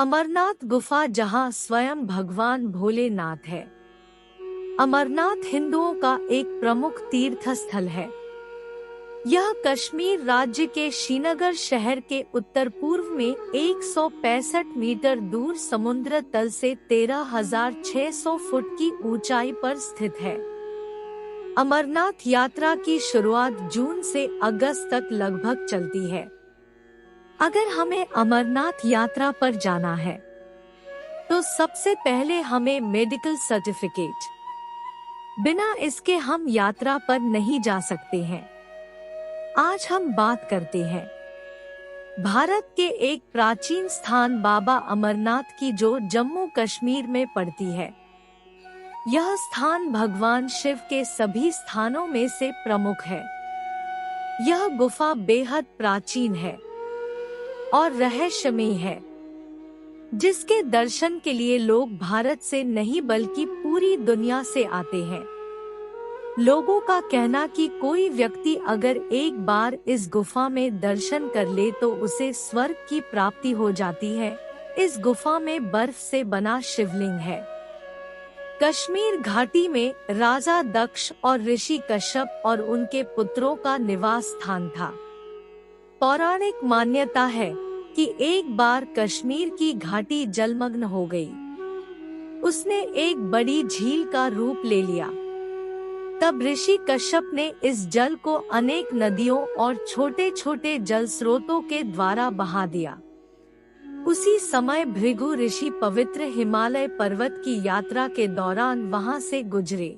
अमरनाथ गुफा जहां स्वयं भगवान भोलेनाथ है। अमरनाथ हिंदुओं का एक प्रमुख तीर्थ स्थल है। यह कश्मीर राज्य के श्रीनगर शहर के उत्तर पूर्व में 165 मीटर दूर समुद्र तल से 13,600 फुट की ऊंचाई पर स्थित है। अमरनाथ यात्रा की शुरुआत जून से अगस्त तक लगभग चलती है। अगर हमें अमरनाथ यात्रा पर जाना है तो सबसे पहले हमें मेडिकल सर्टिफिकेट, बिना इसके हम यात्रा पर नहीं जा सकते हैं। आज हम बात करते हैं भारत के एक प्राचीन स्थान बाबा अमरनाथ की, जो जम्मू कश्मीर में पड़ती है। यह स्थान भगवान शिव के सभी स्थानों में से प्रमुख है। यह गुफा बेहद प्राचीन है और रहस्यमय है, जिसके दर्शन के लिए लोग भारत से नहीं बल्कि पूरी दुनिया से आते हैं। लोगों का कहना कि कोई व्यक्ति अगर एक बार इस गुफा में दर्शन कर ले तो उसे स्वर्ग की प्राप्ति हो जाती है। इस गुफा में बर्फ से बना शिवलिंग है। कश्मीर घाटी में राजा दक्ष और ऋषि कश्यप और उनके पुत्रों का निवास स्थान था। पौराणिक मान्यता है कि एक बार कश्मीर की घाटी जलमग्न हो गई। उसने एक बड़ी झील का रूप ले लिया। तब ऋषि कश्यप ने इस जल को अनेक नदियों और छोटे छोटे जल स्रोतों के द्वारा बहा दिया। उसी समय भृगु ऋषि पवित्र हिमालय पर्वत की यात्रा के दौरान वहां से गुजरे।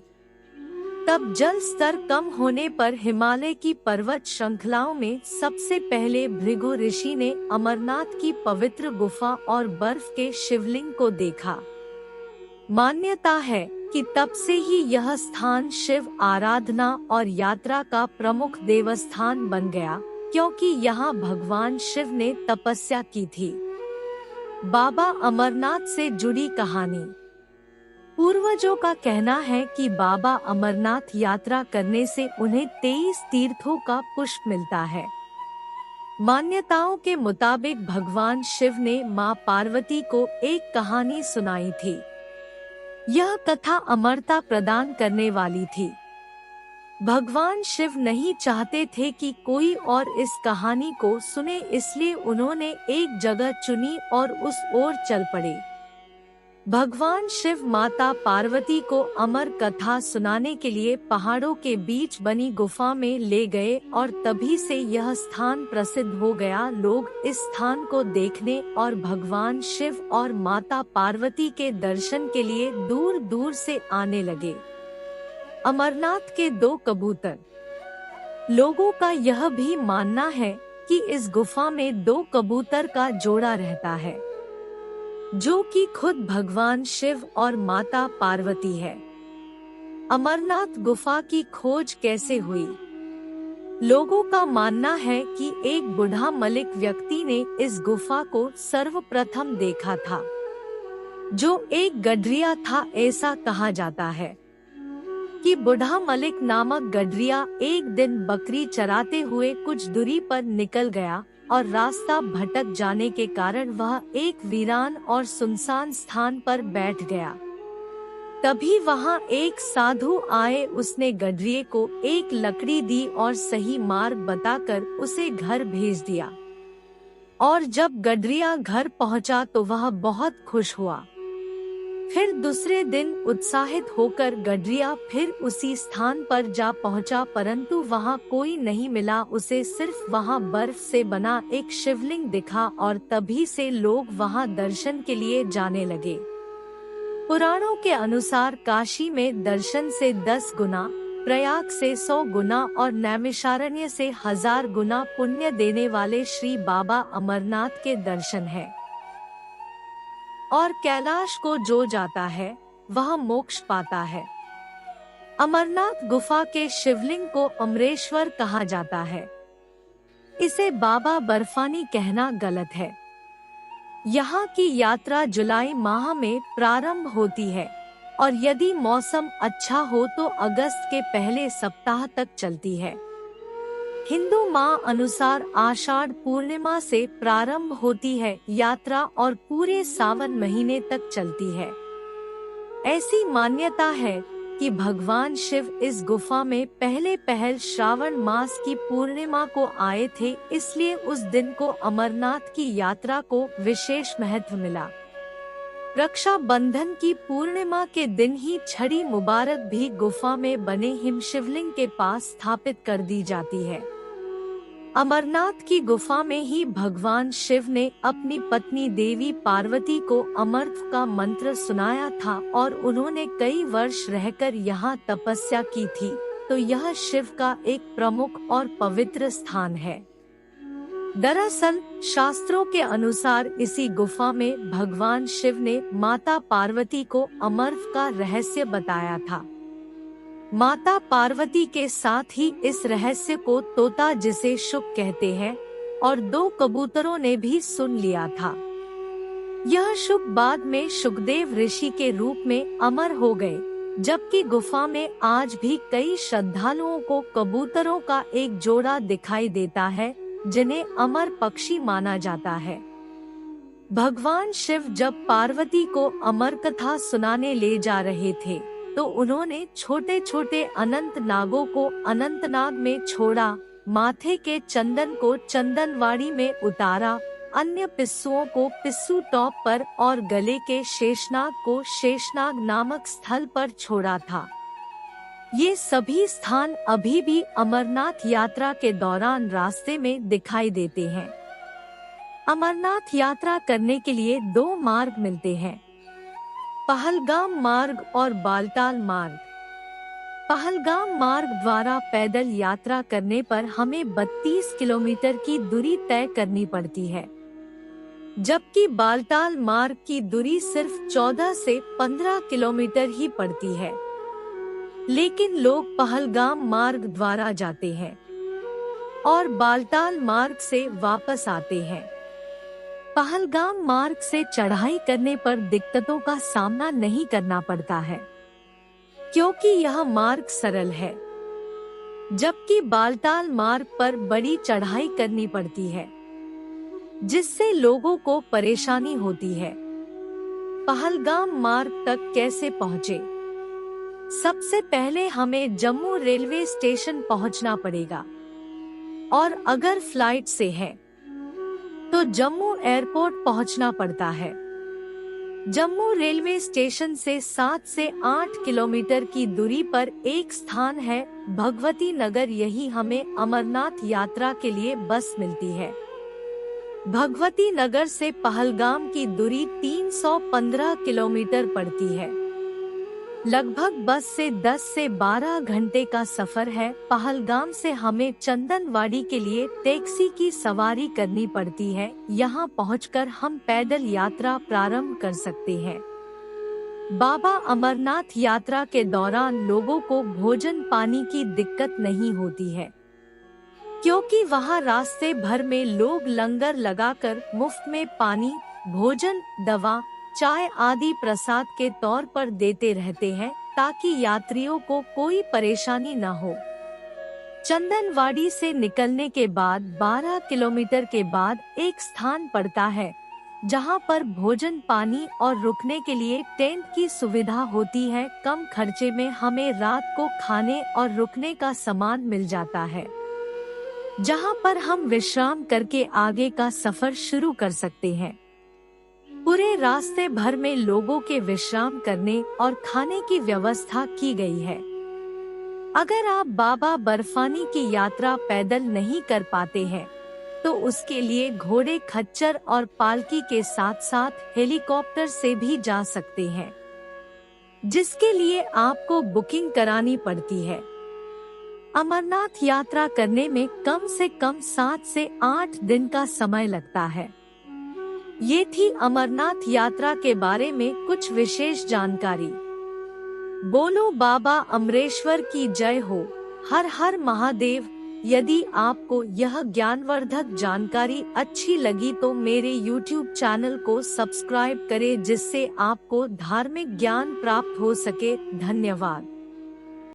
तब जल स्तर कम होने पर हिमालय की पर्वत श्रृंखलाओं में सबसे पहले भृगु ऋषि ने अमरनाथ की पवित्र गुफा और बर्फ के शिवलिंग को देखा। मान्यता है कि तब से ही यह स्थान शिव आराधना और यात्रा का प्रमुख देवस्थान बन गया, क्योंकि यहाँ भगवान शिव ने तपस्या की थी। बाबा अमरनाथ से जुड़ी कहानी। पूर्वजों का कहना है कि बाबा अमरनाथ यात्रा करने से उन्हें 23 तीर्थों का पुष्प मिलता है। मान्यताओं के मुताबिक भगवान शिव ने मां पार्वती को एक कहानी सुनाई थी। यह कथा अमरता प्रदान करने वाली थी। भगवान शिव नहीं चाहते थे कि कोई और इस कहानी को सुने, इसलिए उन्होंने एक जगह चुनी और उस ओर चल पड़े। भगवान शिव माता पार्वती को अमर कथा सुनाने के लिए पहाड़ों के बीच बनी गुफा में ले गए और तभी से यह स्थान प्रसिद्ध हो गया। लोग इस स्थान को देखने और भगवान शिव और माता पार्वती के दर्शन के लिए दूर दूर से आने लगे। अमरनाथ के 2 कबूतर। लोगों का यह भी मानना है कि इस गुफा में 2 कबूतर का जोड़ा रहता है, जो कि खुद भगवान शिव और माता पार्वती है। अमरनाथ गुफा की खोज कैसे हुई? लोगों का मानना है कि एक बूढ़ा मलिक व्यक्ति ने इस गुफा को सर्वप्रथम देखा था, जो एक गडरिया था। ऐसा कहा जाता है कि बूढ़ा मलिक नामक गडरिया एक दिन बकरी चराते हुए कुछ दूरी पर निकल गया और रास्ता भटक जाने के कारण वह एक वीरान और सुनसान स्थान पर बैठ गया। तभी वहां एक साधु आए। उसने गडरिये को एक लकड़ी दी और सही मार्ग बताकर उसे घर भेज दिया। और जब गडरिया घर पहुंचा तो वह बहुत खुश हुआ। फिर दूसरे दिन उत्साहित होकर गडरिया फिर उसी स्थान पर जा पहुंचा, परंतु वहां कोई नहीं मिला। उसे सिर्फ वहां बर्फ से बना एक शिवलिंग दिखा और तभी से लोग वहां दर्शन के लिए जाने लगे। पुराणों के अनुसार काशी में दर्शन से 10 गुना, प्रयाग से 100 गुना और नैमिषारण्य से 1000 गुना पुण्य देने वाले श्री बाबा अमरनाथ के दर्शन है। और कैलाश को जो जाता है वह मोक्ष पाता है। अमरनाथ गुफा के शिवलिंग को अमरेश्वर कहा जाता है। इसे बाबा बर्फानी कहना गलत है। यहाँ की यात्रा जुलाई माह में प्रारंभ होती है और यदि मौसम अच्छा हो तो अगस्त के पहले सप्ताह तक चलती है। हिंदू माह अनुसार आषाढ़ पूर्णिमा से प्रारंभ होती है यात्रा और पूरे सावन महीने तक चलती है। ऐसी मान्यता है कि भगवान शिव इस गुफा में पहल श्रावण मास की पूर्णिमा को आए थे, इसलिए उस दिन को अमरनाथ की यात्रा को विशेष महत्व मिला। रक्षाबंधन की पूर्णिमा के दिन ही छड़ी मुबारक भी गुफा में बने हिमशिवलिंग के पास स्थापित कर दी जाती है। अमरनाथ की गुफा में ही भगवान शिव ने अपनी पत्नी देवी पार्वती को अमरत्व का मंत्र सुनाया था और उन्होंने कई वर्ष रहकर यहाँ तपस्या की थी, तो यह शिव का एक प्रमुख और पवित्र स्थान है। दरअसल शास्त्रों के अनुसार इसी गुफा में भगवान शिव ने माता पार्वती को अमरत्व का रहस्य बताया था। माता पार्वती के साथ ही इस रहस्य को तोता, जिसे शुक कहते हैं, और 2 कबूतरों ने भी सुन लिया था। यह शुक बाद में शुकदेव ऋषि के रूप में अमर हो गए, जबकि गुफा में आज भी कई श्रद्धालुओं को कबूतरों का एक जोड़ा दिखाई देता है, जिन्हें अमर पक्षी माना जाता है। भगवान शिव जब पार्वती को अमर कथा सुनाने ले जा रहे थे, तो उन्होंने छोटे छोटे अनंत नागों को अनंतनाग में छोड़ा, माथे के चंदन को चंदनवाड़ी में उतारा, अन्य पिस्सुओं को पिस्सू टॉप पर और गले के शेषनाग को शेषनाग नामक स्थल पर छोड़ा था। ये सभी स्थान अभी भी अमरनाथ यात्रा के दौरान रास्ते में दिखाई देते हैं। अमरनाथ यात्रा करने के लिए 2 मार्ग मिलते हैं, पहलगाम मार्ग और बालटाल मार्ग। पहलगाम मार्ग द्वारा पैदल यात्रा करने पर हमें 32 किलोमीटर की दूरी तय करनी पड़ती है, जबकि बालटाल मार्ग की दूरी सिर्फ 14 से 15 किलोमीटर ही पड़ती है। लेकिन लोग पहलगाम मार्ग द्वारा जाते हैं और बालटाल मार्ग से वापस आते हैं। पहलगाम मार्ग से चढ़ाई करने पर दिक्कतों का सामना नहीं करना पड़ता है, क्योंकि यह मार्ग सरल है, जबकि बालटाल मार्ग पर बड़ी चढ़ाई करनी पड़ती है, जिससे लोगों को परेशानी होती है। पहलगाम मार्ग तक कैसे पहुँचे? सबसे पहले हमें जम्मू रेलवे स्टेशन पहुँचना पड़ेगा, और अगर फ्लाइट से है तो जम्मू एयरपोर्ट पहुंचना पड़ता है। जम्मू रेलवे स्टेशन से 7 से 8 किलोमीटर की दूरी पर एक स्थान है भगवती नगर, यही हमें अमरनाथ यात्रा के लिए बस मिलती है। भगवती नगर से पहलगाम की दूरी 315 किलोमीटर पड़ती है। लगभग बस से 10 से 12 घंटे का सफर है। पहलगाम से हमें चंदनवाड़ी के लिए टैक्सी की सवारी करनी पड़ती है। यहाँ पहुंचकर हम पैदल यात्रा प्रारंभ कर सकते हैं। बाबा अमरनाथ यात्रा के दौरान लोगों को भोजन पानी की दिक्कत नहीं होती है, क्योंकि वहाँ रास्ते भर में लोग लंगर लगाकर मुफ्त में पानी, भोजन, दवा, चाय आदि प्रसाद के तौर पर देते रहते हैं, ताकि यात्रियों को कोई परेशानी न हो। चंदनवाड़ी से निकलने के बाद 12 किलोमीटर के बाद एक स्थान पड़ता है, जहां पर भोजन पानी और रुकने के लिए टेंट की सुविधा होती है। कम खर्चे में हमें रात को खाने और रुकने का सामान मिल जाता है, जहां पर हम विश्राम करके आगे का सफर शुरू कर सकते हैं। पूरे रास्ते भर में लोगों के विश्राम करने और खाने की व्यवस्था की गई है। अगर आप बाबा बर्फानी की यात्रा पैदल नहीं कर पाते हैं, तो उसके लिए घोड़े, खच्चर और पालकी के साथ साथ हेलीकॉप्टर से भी जा सकते हैं, जिसके लिए आपको बुकिंग करानी पड़ती है। अमरनाथ यात्रा करने में कम से कम 7 से 8 दिन का समय लगता है। ये थी अमरनाथ यात्रा के बारे में कुछ विशेष जानकारी। बोलो बाबा अमरेश्वर की जय हो। हर हर महादेव। यदि आपको यह ज्ञानवर्धक जानकारी अच्छी लगी तो मेरे YouTube चैनल को सब्सक्राइब करें, जिससे आपको धार्मिक ज्ञान प्राप्त हो सके। धन्यवाद।